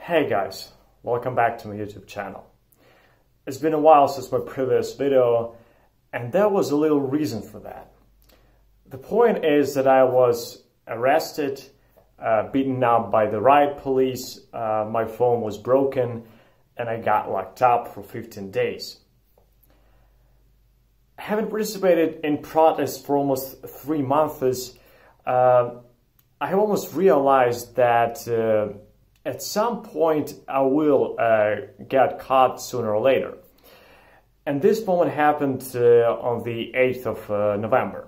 Hey guys, welcome back to my YouTube channel. It's been a while since my previous video, and there was a little reason for that. The point is that I was arrested, beaten up by the riot police, my phone was broken, and I got locked up for 15 days. Having participated in protests for almost 3 months, I have almost realized that at some point I will get caught sooner or later. And this moment happened on the 8th of November.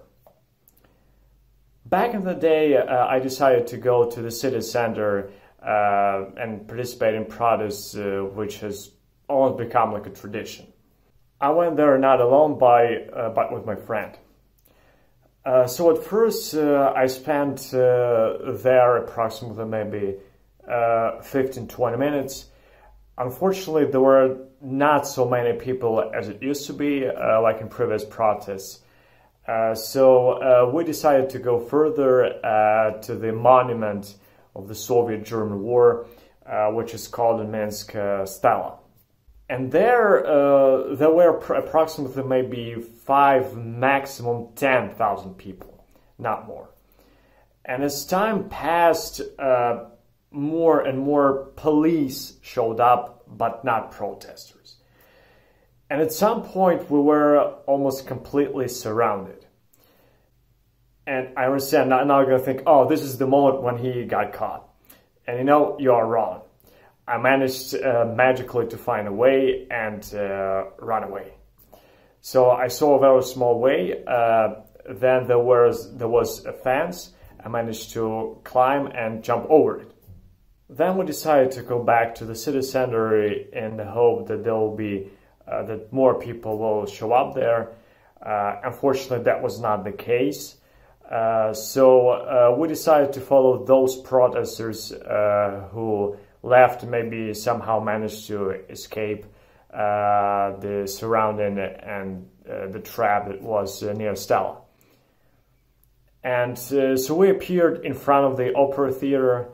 Back in the day, I decided to go to the city center and participate in protests, which has almost become like a tradition. I went there not alone, but with my friend. So at first I spent there approximately maybe 15-20 minutes. Unfortunately, there were not so many people as it used to be, like in previous protests. So we decided to go further to the monument of the Soviet-German War, which is called in Minsk Stela. And there were approximately maybe 5, maximum 10,000 people, not more. And as time passed, more and more police showed up, but not protesters. And at some point, we were almost completely surrounded. And I understand, now you're going to think, oh, this is the moment when he got caught. And you know, you are wrong. I managed magically to find a way and run away. So I saw a very small way. Then there was a fence. I managed to climb and jump over it. Then we decided to go back to the city center in the hope that there will be that more people will show up there. Unfortunately, that was not the case. So we decided to follow those protesters who left, maybe somehow managed to escape the surrounding and the trap that was near Stela. And so we appeared in front of the opera theater,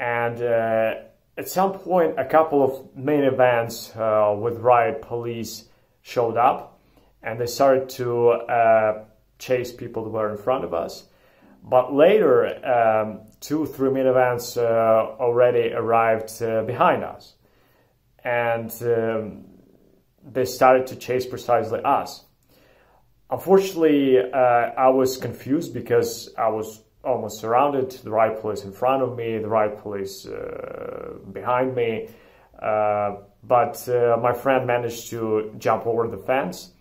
and at some point a couple of minivans with riot police showed up, and they started to chase people that were in front of us. But later, 2-3 minivans already arrived behind us, and they started to chase precisely us. Unfortunately, I was confused because I was almost surrounded, the riot police in front of me, the riot police behind me, but my friend managed to jump over the fence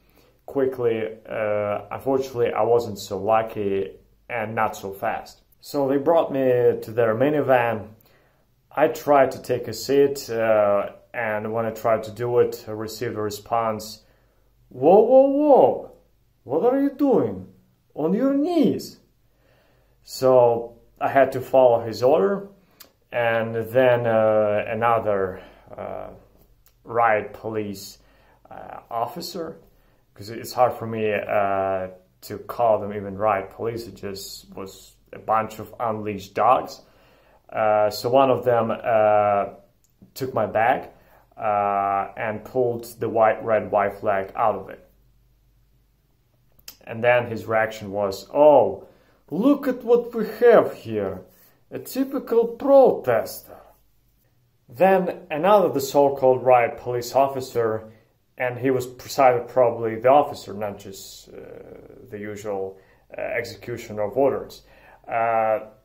quickly. Unfortunately, I wasn't so lucky and not so fast. So they brought me to their minivan. I tried to take a seat, and when I tried to do it, I received a response, "Whoa, whoa, whoa, what are you doing? On your knees." So I had to follow his order, and then another riot police officer, because it's hard for me to call them even riot police, it just was a bunch of unleashed dogs. So one of them took my bag and pulled the white, red, white flag out of it. And then his reaction was, "Oh, look at what we have here, a typical protester." Then another, the so-called riot police officer, and he was precisely probably the officer, not just the usual executioner of orders,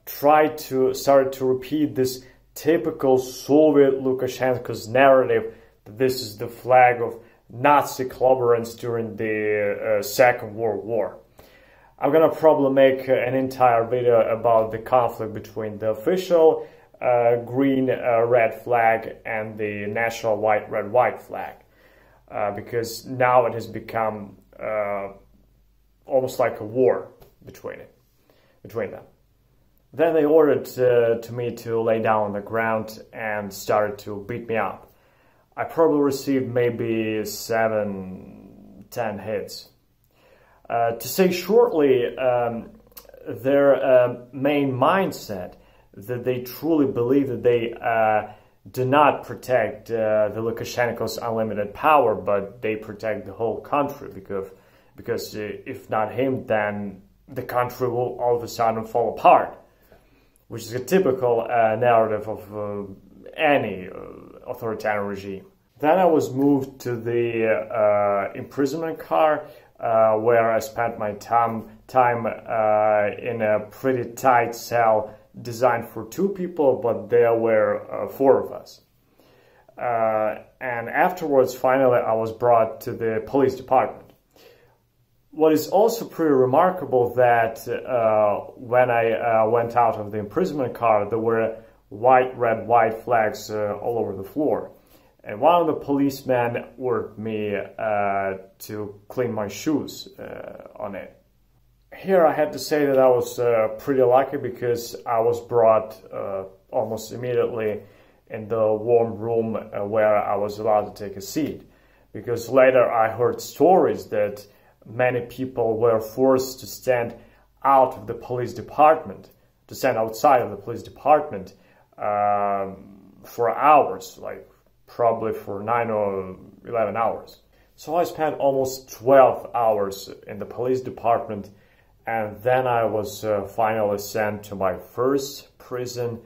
started to repeat this typical Soviet Lukashenko's narrative that this is the flag of Nazi clobberance during the Second World War. I'm gonna probably make an entire video about the conflict between the official green, red flag and the national white, red, white flag. Because now it has become almost like a war between them. Then they ordered to me to lay down on the ground and started to beat me up. I probably received maybe 7-10 hits. To say shortly, their main mindset that they truly believe that they do not protect the Lukashenko's unlimited power, but they protect the whole country, because if not him, then the country will all of a sudden fall apart, which is a typical narrative of any authoritarian regime. Then I was moved to the imprisonment car, where I spent my time in a pretty tight cell designed for 2 people, but there were 4 of us. And afterwards, finally, I was brought to the police department. What is also pretty remarkable that when I went out of the imprisonment car, there were white, red, white flags all over the floor. And one of the policemen ordered me to clean my shoes on it. Here I had to say that I was pretty lucky, because I was brought almost immediately in the warm room where I was allowed to take a seat. Because later I heard stories that many people were forced to stand out of the police department, to stand outside of the police department for hours, like probably for 9 or 11 hours. So I spent almost 12 hours in the police department, and then I was finally sent to my first prison,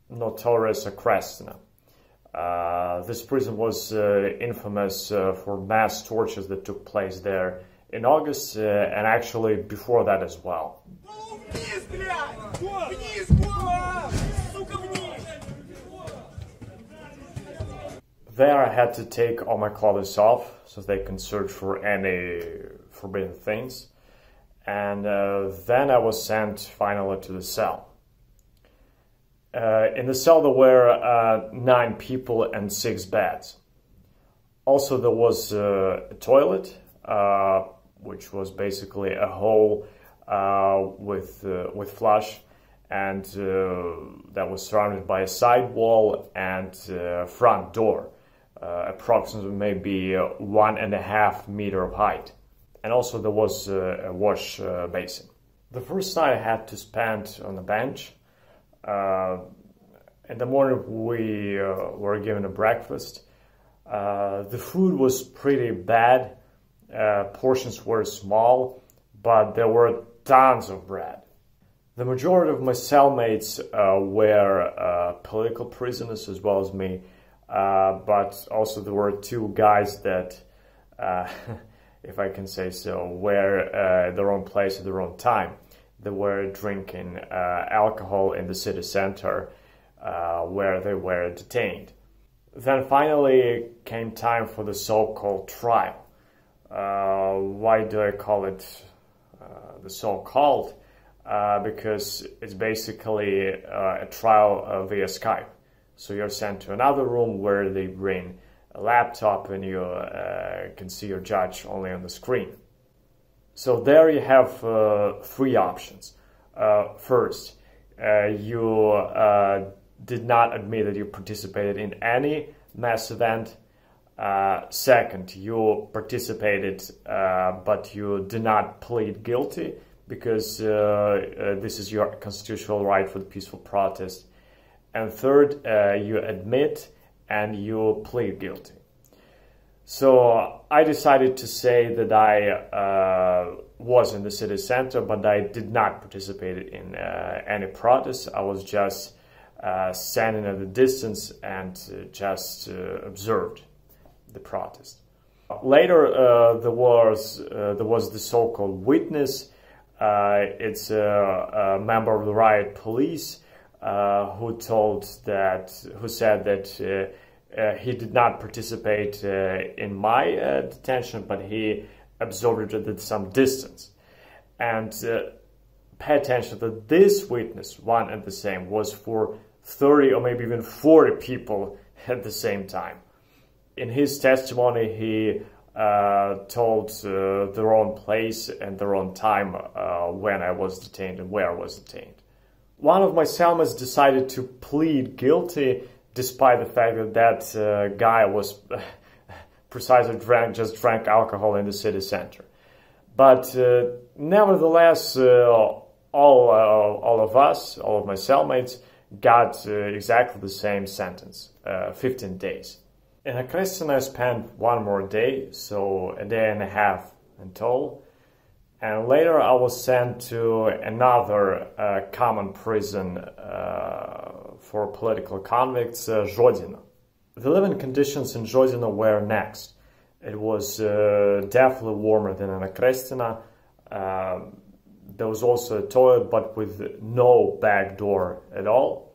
notorious Akrescina. This prison was infamous for mass tortures that took place there in August, and actually before that as well. There I had to take all my clothes off so they can search for any forbidden things. And then I was sent finally to the cell. In the cell there were 9 people and 6 beds. Also there was a toilet, which was basically a hole with flush, and that was surrounded by a side wall and front door, approximately maybe 1.5 meters of height. And also there was a wash basin. The first night I had to spend on the bench. In the morning we were given a breakfast. The food was pretty bad. Portions were small, but there were tons of bread. The majority of my cellmates were political prisoners as well as me, but also there were 2 guys that if I can say so, were their own place at their own time. They were drinking alcohol in the city center where they were detained. Then finally came time for the so-called trial. Why do I call it the so-called? Because it's basically a trial via Skype. So you're sent to another room where they bring a laptop and you can see your judge only on the screen. So there you have 3 options. First, you did not admit that you participated in any mass event. Second, you participated but you did not plead guilty, because this is your constitutional right for the peaceful protest. And third, you admit and you plead guilty. So I decided to say that I was in the city center, but I did not participate in any protest. I was just standing at a distance and just observed the protest. Later, there was the so-called witness. It's a member of the riot police who said that he did not participate in my detention, but he observed it at some distance. And pay attention that this witness, one and the same, was for 30 or maybe even 40 people at the same time. In his testimony, he told their own place and their own time when I was detained and where I was detained. One of my cellmates decided to plead guilty, despite the fact that that guy was precisely just drank alcohol in the city center. But nevertheless, all of us, all of my cellmates, got exactly the same sentence, 15 days. In Akrescina I spent one more day, so a day and a half in total. And later I was sent to another common prison for political convicts, Žodzina. The living conditions in Žodzina were next. It was definitely warmer than in Akrescina. There was also a toilet, but with no back door at all.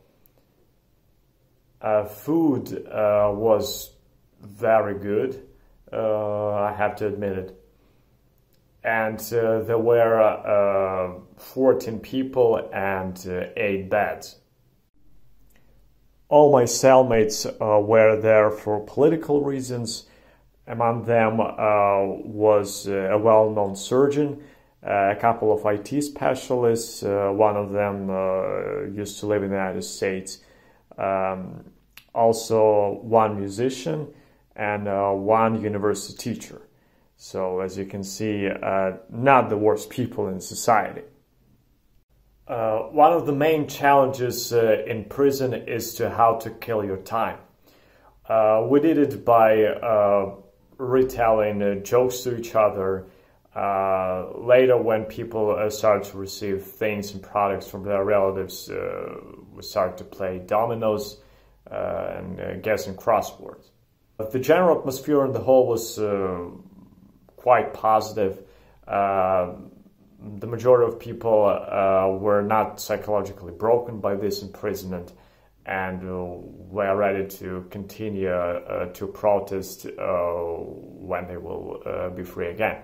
Food was very good, I have to admit it. And there were 14 people and 8 beds. All my cellmates were there for political reasons. Among them was a well-known surgeon, a couple of IT specialists, one of them used to live in the United States, also one musician and one university teacher. So as you can see, not the worst people in society. One of the main challenges in prison is to how to kill your time. We did it by retelling jokes to each other. Later, when people started to receive things and products from their relatives, we started to play dominoes and guessing crosswords. But the general atmosphere in the hall was quite positive. The majority of people were not psychologically broken by this imprisonment and were ready to continue to protest when they will be free again.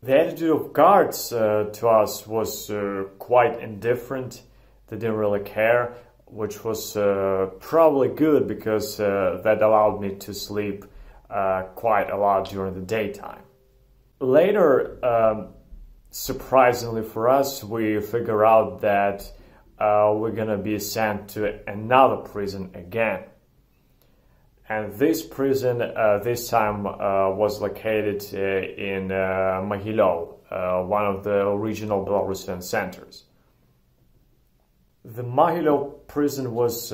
The attitude of guards to us was quite indifferent. They didn't really care, which was probably good because that allowed me to sleep quite a lot during the daytime. Later, surprisingly for us, we figure out that we're gonna be sent to another prison again. And this prison this time was located in Mahilioŭ, one of the regional Belarusian centers. The Mahilioŭ prison was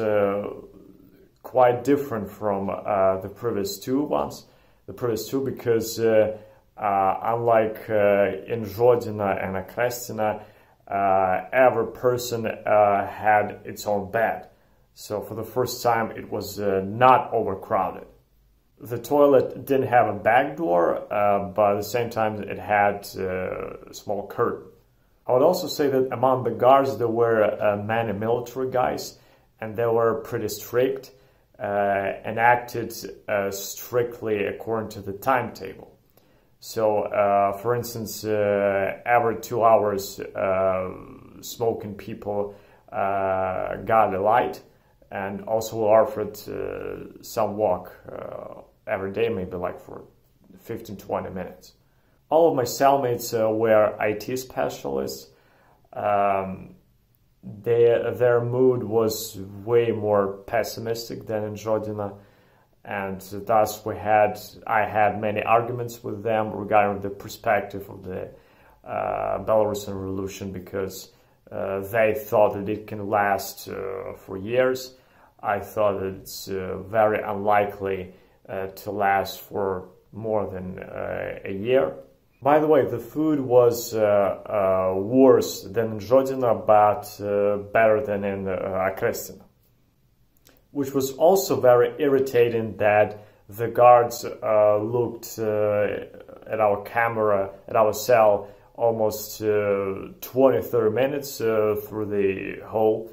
quite different from the previous two ones. The previous two because unlike in Žodzina and Akrescina, every person had its own bed. So for the first time, it was not overcrowded. The toilet didn't have a back door, but at the same time, it had a small curtain. I would also say that among the guards, there were many military guys, and they were pretty strict and acted strictly according to the timetable. So, for instance, every 2 hours, smoking people got a light, and also offered some walk every day, maybe like for 15-20 minutes. All of my cellmates were IT specialists. Their mood was way more pessimistic than in Žodzina, and thus I had many arguments with them regarding the perspective of the Belarusian revolution, because they thought that it can last for years. I thought that it's very unlikely to last for more than a year. By the way, the food was worse than in Žodzina, but better than in Akrescina. Which was also very irritating that the guards looked at our camera, at our cell, almost 20-30 minutes through the hole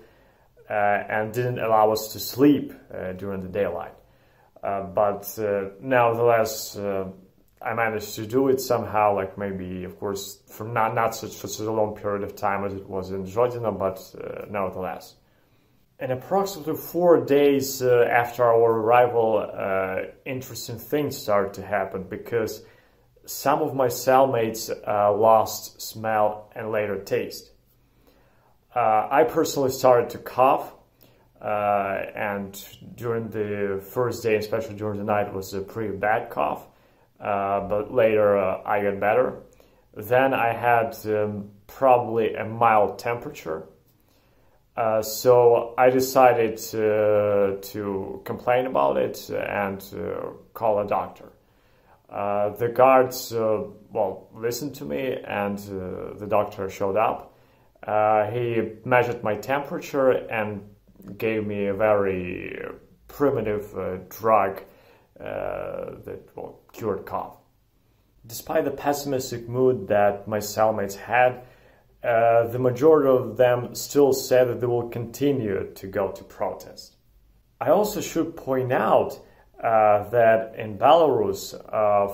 and didn't allow us to sleep during the daylight. But nevertheless, I managed to do it somehow, like maybe, of course, for not such a long period of time as it was in Žodzina, but nevertheless. And approximately 4 days after our arrival, interesting things started to happen, because some of my cellmates lost smell and later taste. I personally started to cough, and during the first day, especially during the night, it was a pretty bad cough, but later I got better. Then I had probably a mild temperature. So I decided to complain about it and call a doctor. The guards, listened to me, and the doctor showed up. He measured my temperature and gave me a very primitive drug that cured cough. Despite the pessimistic mood that my cellmates had, the majority of them still said that they will continue to go to protest. I also should point out that in Belarus,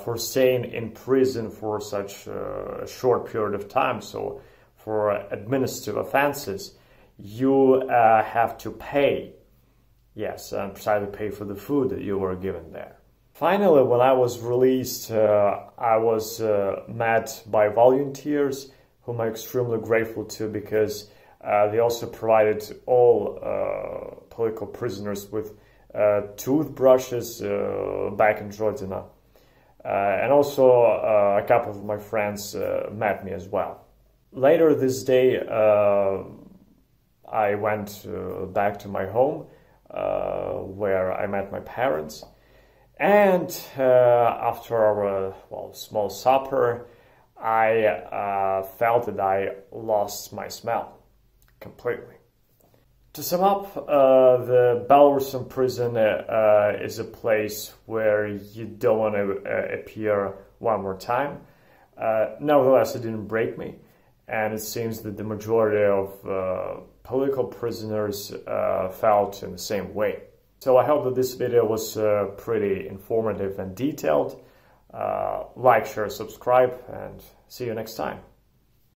for staying in prison for such a short period of time, so for administrative offenses, you have to pay. Yes, and precisely pay for the food that you were given there. Finally, when I was released, I was met by volunteers whom I'm extremely grateful to, because they also provided all political prisoners with toothbrushes back in Žodzina. And also a couple of my friends met me as well. Later this day, I went back to my home, where I met my parents. And after our small supper, I felt that I lost my smell completely. To sum up, the Belarusian prison is a place where you don't want to appear one more time. Nevertheless, it didn't break me, and it seems that the majority of political prisoners felt in the same way. So I hope that this video was pretty informative and detailed. Like, share, subscribe, and see you next time.